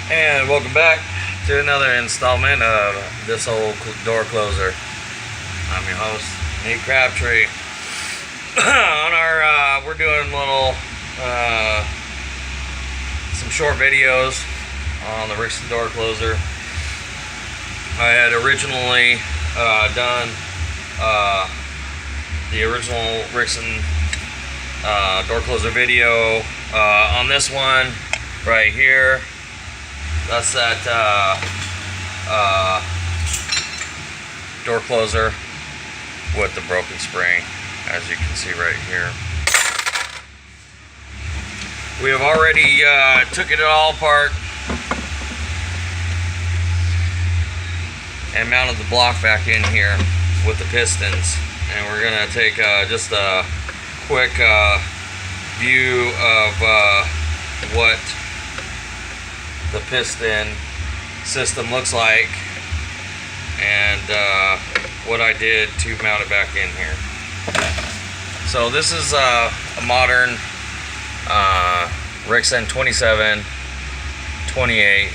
And welcome back to another installment of this old door closer. I'm your host, Nate Crabtree. On our, we're doing some short videos on the Rixson door closer. I had originally done the original Rixson door closer video on this one right here. That's that door closer with the broken spring, as you can see right here. We have already took it all apart and mounted the block back in here with the pistons, and we're gonna take just a quick view of what the piston system looks like and what I did to mount it back in here. So this is a modern Rixson 27-28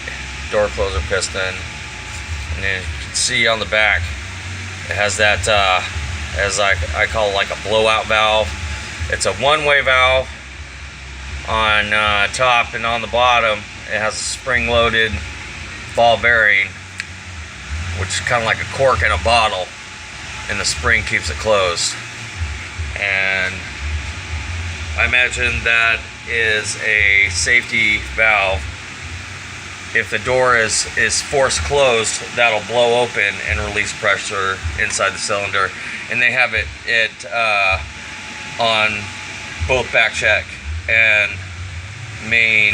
door closer piston, and you can see on the back it has that as I call it, like a blowout valve. It's a one-way valve on top, and on the bottom it has a spring-loaded ball bearing, which is kind of like a cork in a bottle, and the spring keeps it closed. And I imagine that is a safety valve. If the door is forced closed, that'll blow open and release pressure inside the cylinder. And they have it on both back check and the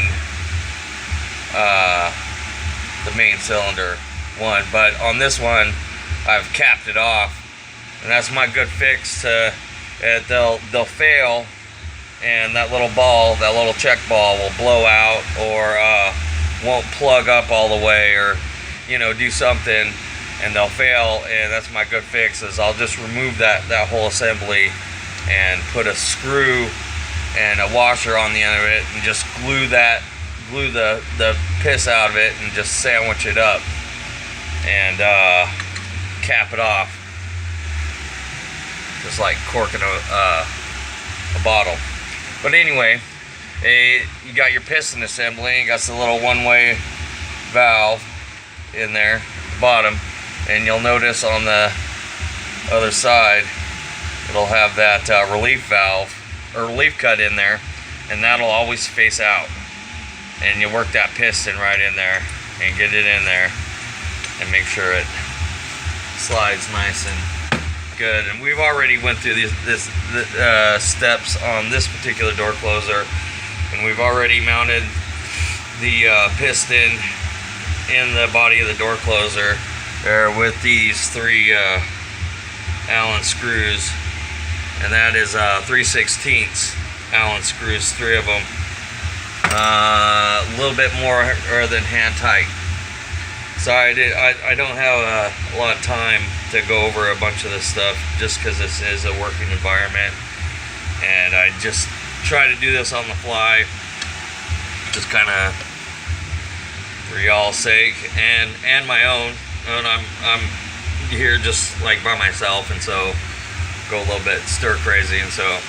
main cylinder one, but on this one I've capped it off, and that's my good fix to it. They'll fail, and that little ball, that little check ball, will blow out or won't plug up all the way, or do something, and they'll fail. And that's my good fix, is I'll just remove that whole assembly and put a screw and a washer on the end of it, and just glue the piss out of it, and just sandwich it up and cap it off, just like corking a bottle. But anyway, you got your piston assembly. You got the little one-way valve in there at the bottom, and you'll notice on the other side it'll have that relief valve or relief cut in there, and that'll always face out. And you work that piston right in there and get it in there and make sure it slides nice and good. And we've already went through these steps on this particular door closer, and we've already mounted the piston in the body of the door closer there with these 3 Allen screws, and that is 3/16 Allen screws, 3 of them. A little bit more than hand tight. So I don't have a lot of time to go over a bunch of this stuff, just because this is a working environment, and I just try to do this on the fly, just kind of for y'all's sake and my own. And I'm here just like by myself, and so go a little bit stir crazy, and so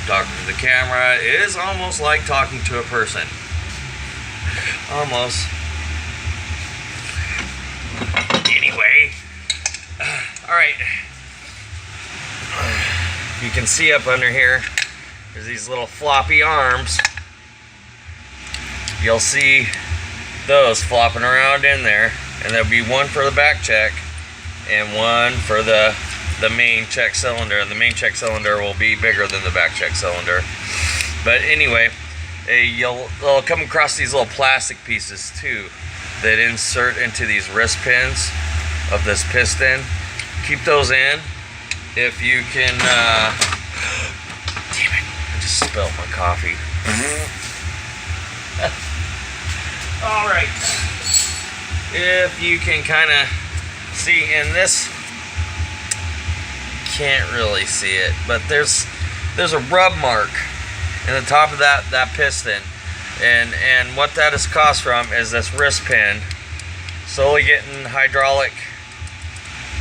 talking to the camera is almost like talking to a person. Almost. Anyway, alright. You can see up under here, there's these little floppy arms. You'll see those flopping around in there, and there'll be one for the back check and one for the main check cylinder. The main check cylinder will be bigger than the back check cylinder. But anyway, you'll come across these little plastic pieces too that insert into these wrist pins of this piston. Keep those in if you can. Damn it, I just spilled my coffee. Alright, if you can kind of see in this, can't really see it, but there's a rub mark in the top of that piston And what that is caused from is this wrist pin slowly getting hydraulic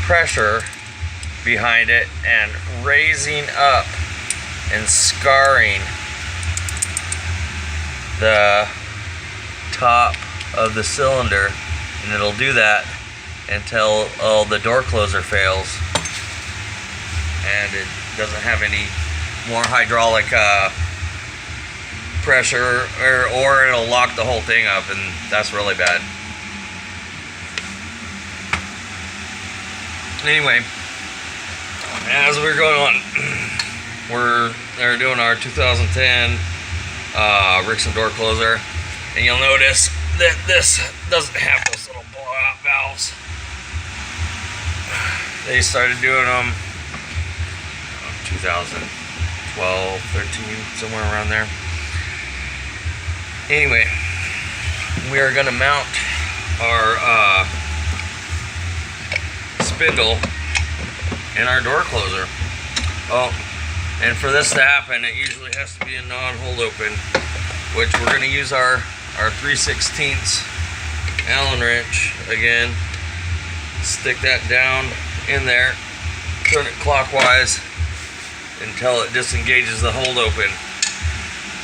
pressure behind it and raising up and scarring the top of the cylinder, and it'll do that until the door closer fails and it doesn't have any more hydraulic pressure, or it'll lock the whole thing up, and that's really bad. Anyway, as we're going on, they're doing our 2010 Rixson door closer, and you'll notice that this doesn't have those little blowout valves. They started doing them 2012, 13, somewhere around there. Anyway, we are going to mount our spindle in our door closer. Oh, and for this to happen, it usually has to be a non-hold open, which we're going to use our 3/16 Allen wrench again. Stick that down in there, turn it clockwise until it disengages the hold open.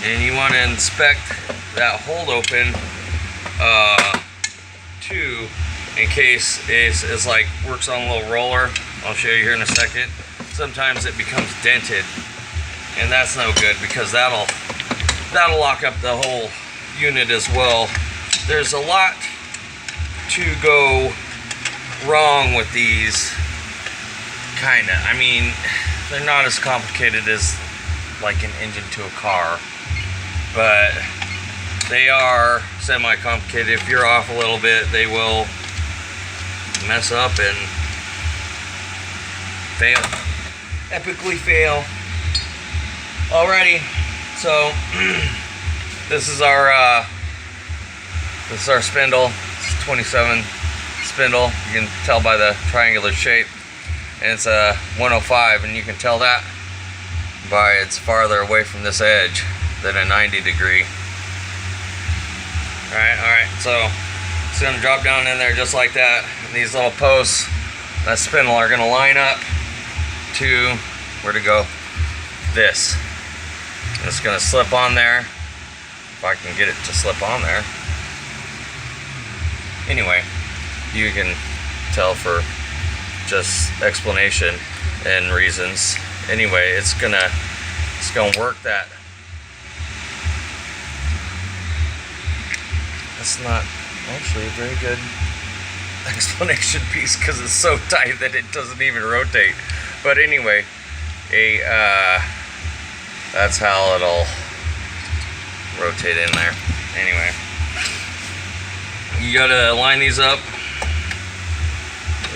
And you want to inspect that hold open too, in case it's like works on a little roller. I'll show you here in a second. Sometimes it becomes dented, and that's no good because that'll lock up the whole unit as well. There's a lot to go wrong with these, kinda. I mean, they're not as complicated as like an engine to a car, but they are semi-complicated. If you're off a little bit, they will mess up and fail, epically fail. Alrighty, so this is our spindle. It's a 27 spindle. You can tell by the triangular shape, and it's a 105, and you can tell that by it's farther away from this edge than a 90 degree. Alright, so it's going to drop down in there just like that. And these little posts, that spindle, are going to line up to, where to go? This. It's going to slip on there, if I can get it to slip on there. Anyway, you can tell for just explanation and reasons. Anyway, it's gonna work that. That's not actually a very good explanation piece because it's so tight that it doesn't even rotate. But anyway, that's how it'll rotate in there. Anyway, you gotta line these up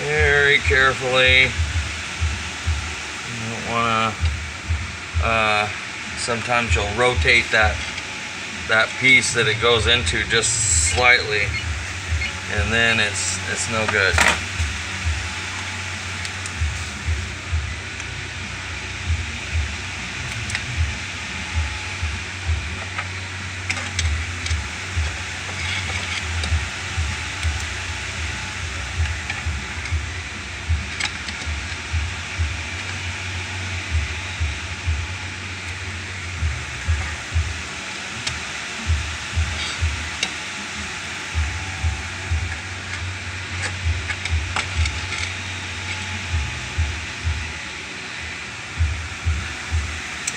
very carefully. You don't wanna, sometimes you'll rotate that piece that it goes into just slightly, and then it's no good.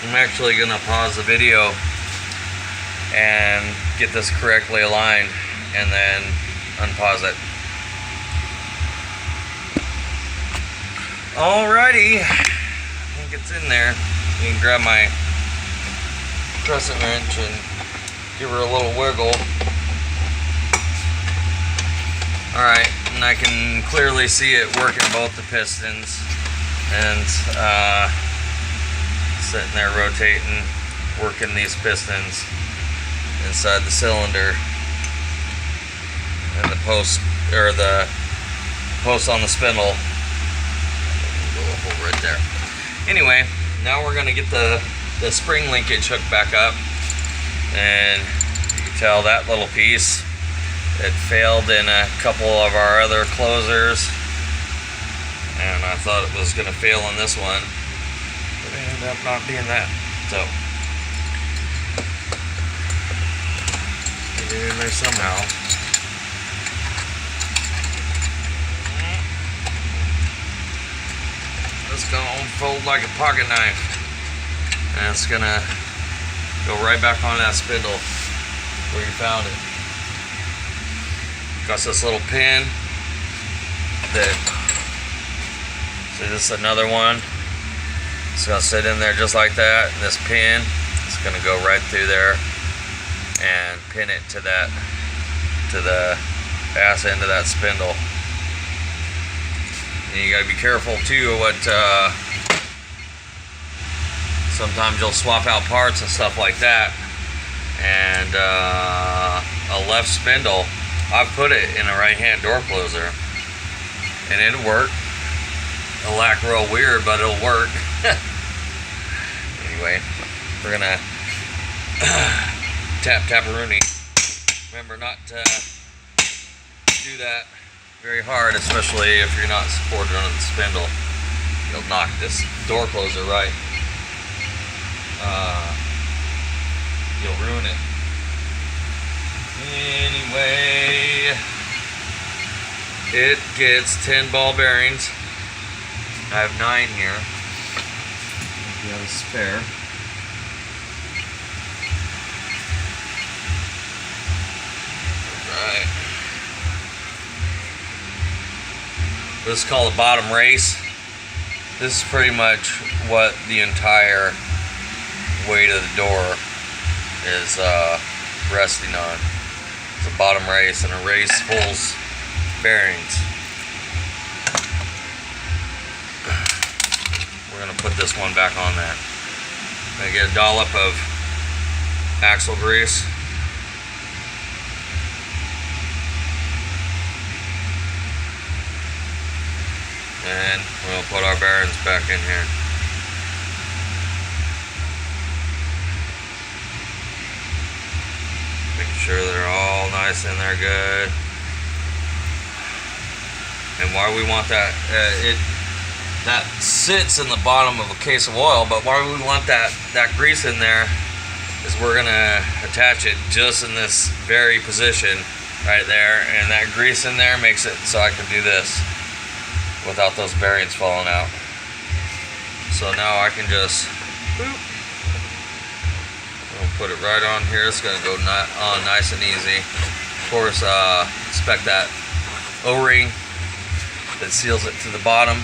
I'm actually going to pause the video and get this correctly aligned and then unpause it. Alrighty, I think it's in there. You can grab my crescent wrench and give her a little wiggle. Alright, and I can clearly see it working both the pistons, and sitting there rotating, working these pistons inside the cylinder, and the post, or the post on the spindle, go right there. Anyway, now we're going to get the spring linkage hooked back up, and you can tell, that little piece, it failed in a couple of our other closers, and I thought it was going to fail in this one, but it ended up not being that. So get it in there somehow. It's going to fold like a pocket knife, and it's going to go right back on that spindle where you found it. Got this little pin that, see, this is another one. It's going to sit in there just like that, and this pin is going to go right through there and pin it to that, to the ass end of that spindle. And you got to be careful too what sometimes you'll swap out parts and stuff like that, and a left spindle, I've put it in a right hand door closer and it'll work. It'll act real weird, but it'll work. Anyway, we're gonna tap a Rooney. Remember not to do that very hard, especially if you're not supported on the spindle. You'll knock this door closer right. You'll ruin it. Anyway, it gets 10 ball bearings. I have 9 here. If you have a spare. Alright. This is called a bottom race. This is pretty much what the entire weight of the door is resting on. It's a bottom race, and a race pulls bearings. We're going to put this one back on that. I'm going to get a dollop of axle grease. And we'll put our bearings back in here. Making sure they're all nice in there good. And why we want that, that sits in the bottom of a case of oil, but why we want that grease in there is we're gonna attach it just in this very position right there, and that grease in there makes it so I can do this without those bearings falling out. So now I can just boop. We'll put it right on here. It's gonna go on nice and easy. Of course, inspect that O-ring that seals it to the bottom.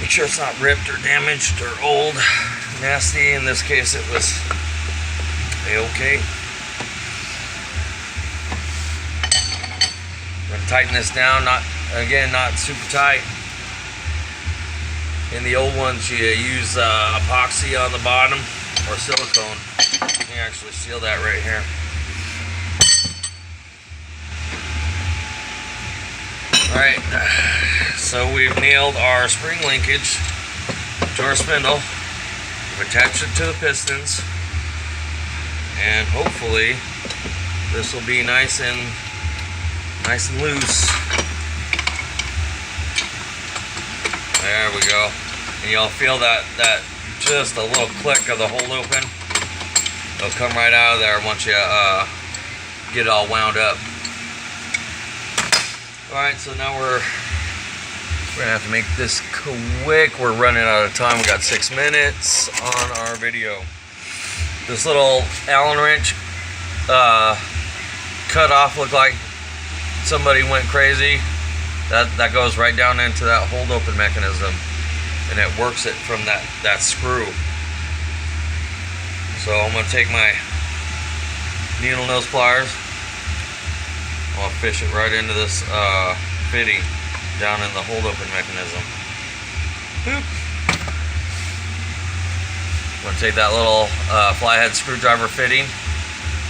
Make sure it's not ripped or damaged or old, nasty. In this case, it was a-okay. I'm gonna tighten this down. Not super tight. In the old ones, you use epoxy on the bottom or silicone. You can actually seal that right here. Alright, so we've nailed our spring linkage to our spindle. We've attached it to the pistons, and hopefully this will be nice and loose. There we go. And you'll feel that just a little click of the hold open. It'll come right out of there once you get it all wound up. Alright, so now we're gonna have to make this quick. We're running out of time. We got 6 minutes on our video. This little Allen wrench cut off, looked like somebody went crazy. That goes right down into that hold open mechanism, and it works it from that screw. So I'm gonna take my needle nose pliers. I'll fish it right into this fitting down in the hold open mechanism. Boop. I'm gonna take that little flathead screwdriver fitting.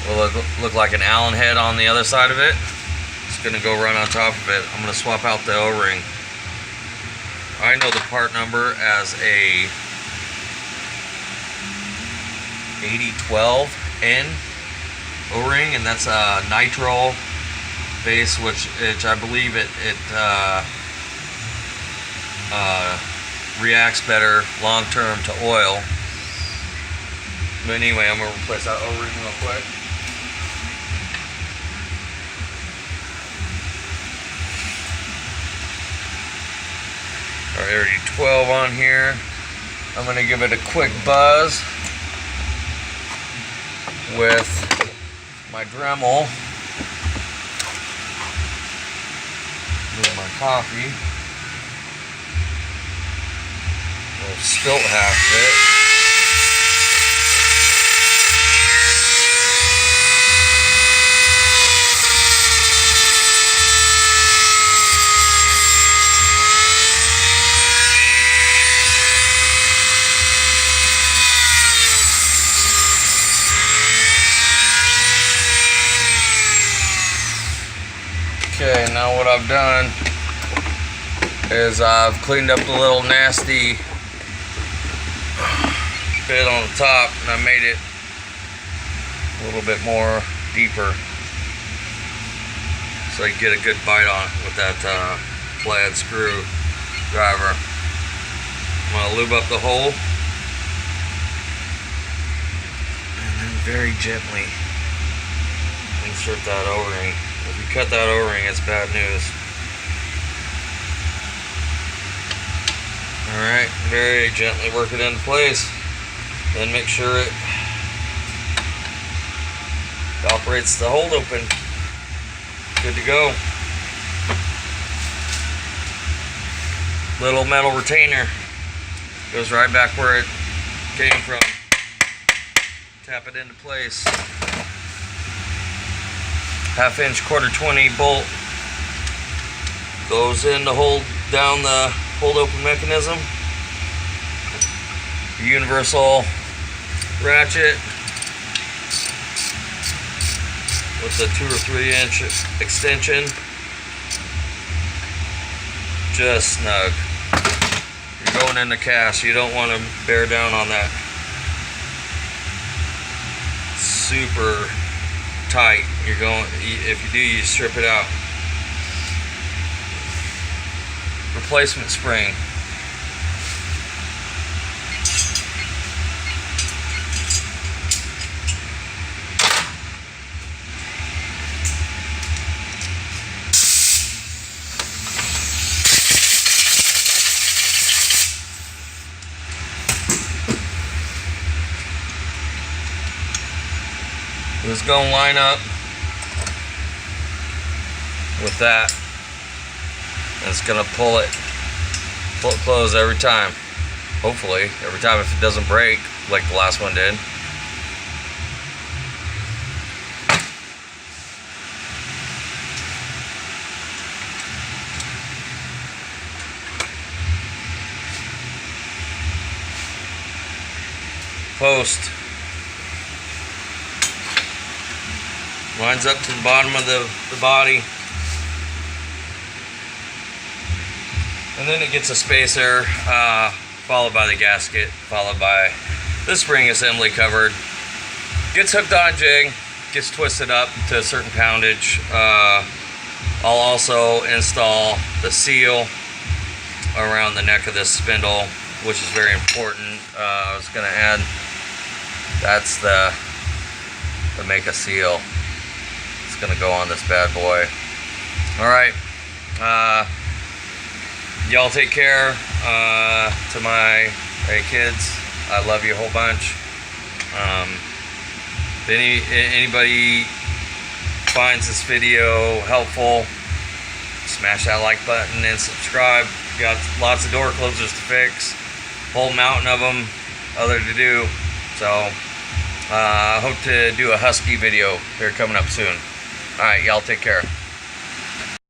Will look like an Allen head on the other side of it. It's gonna go right on top of it. I'm gonna swap out the O-ring. I know the part number as a 8012N O-ring, and that's a nitrile base, which I believe it reacts better long term to oil. But anyway, I'm gonna replace that O-ring real quick. Already 12 on here. I'm gonna give it a quick buzz with my Dremel. Move my coffee. We'll spilt half of it. Okay, now what I've done is I've cleaned up the little nasty bit on the top, and I made it a little bit more deeper so I can get a good bite on it with that flathead screw driver. I'm going to lube up the hole and then very gently insert that O-ring. If you cut that O-ring, it's bad news. Alright, very gently work it into place. Then make sure it operates the hold open. Good to go. Little metal retainer goes right back where it came from. Tap it into place. 1/2 inch 1/4 bolt goes in to hold down the hold open mechanism. Universal ratchet with a 2 or 3 inch extension, just snug. You're going in the cast, you don't want to bear down on that. Super tight. You're going, if you do, you strip it out. Replacement spring. It's going to line up with that. It's going to pull it close every time. Hopefully, every time, if it doesn't break like the last one did. Post lines up to the bottom of the body, and then it gets a spacer, followed by the gasket, followed by the spring assembly covered. Gets hooked on a jig, gets twisted up to a certain poundage. I'll also install the seal around the neck of this spindle, which is very important. I was going to add, that's the make a seal. It's going to go on this bad boy. Alright, y'all take care. To my kids, I love you a whole bunch. If anybody finds this video helpful, smash that like button and subscribe. Got lots of door closers to fix, whole mountain of them other to do. So I hope to do a husky video here coming up soon. Alright, y'all take care.